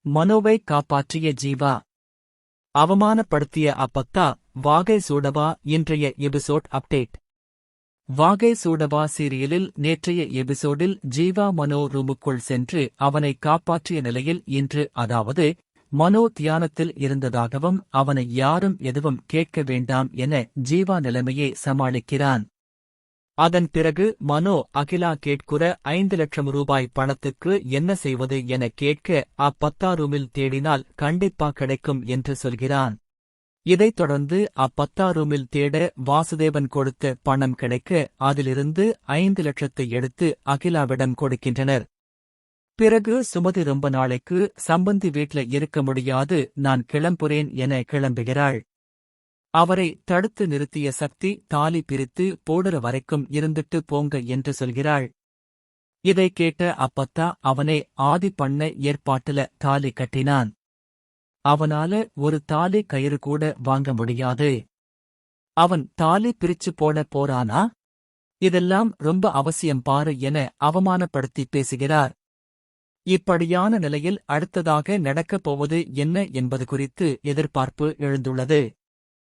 மனோவை காப்பாற்றிய ஜீவா. அவமானப்படுத்திய அப்பத்தா, வாகை சூடவா இன்றைய எபிசோட் அப்டேட். வாகை சூடவா சீரியலில் நேற்றைய எபிசோடில் ஜீவா மனோ ரூமுக்குள் சென்று அவனை காப்பாற்றிய நிலையில் இன்று, அதாவது மனோ தியானத்தில் இருந்ததாகவும் அவனை யாரும் எதுவும் கேட்க வேண்டாம் என ஜீவா நிலைமையை சமாளிக்கிறான். அதன் பிறகு மனோ அகிலா கேட்குற 5 லட்சம் ரூபாய் பணத்துக்கு என்ன செய்வது என கேட்க அப்பத்தா ரூமில் தேடினால் கண்டிப்பா கிடைக்கும் என்று சொல்கிறான். இதைத் தொடர்ந்து அப்பத்தா ரூமில் தேட வாசுதேவன் கொடுத்த பணம் கிடைக்க அதிலிருந்து 5 லட்சத்தை எடுத்து அகிலாவிடம் கொடுக்கின்றனர். பிறகு சுமதி ரொம்ப நாளைக்கு சம்பந்தி வீட்ல இருக்க முடியாது, நான் கிளம்புறேன் என கிளம்புகிறாள். அவரை தடுத்து நிறுத்திய சக்தி, தாலி பிரித்து போடுற வரைக்கும் இருந்துட்டு போங்க என்று சொல்கிறாள். இதை கேட்ட அப்பத்தா அவனை ஆதி பண்ண ஏற்பாட்டுல தாலி கட்டினான். அவனால ஒரு தாலி கயிறு கூட வாங்க முடியாது. அவன் தாலி பிரிச்சு போட போறானா? இதெல்லாம் ரொம்ப அவசியம் பாரு என அவமானப்படுத்தி பேசுகிறார். இப்படியான நிலையில் அடுத்ததாக நடக்கப் போவது என்ன என்பது குறித்து எதிர்பார்ப்பு எழுந்துள்ளது.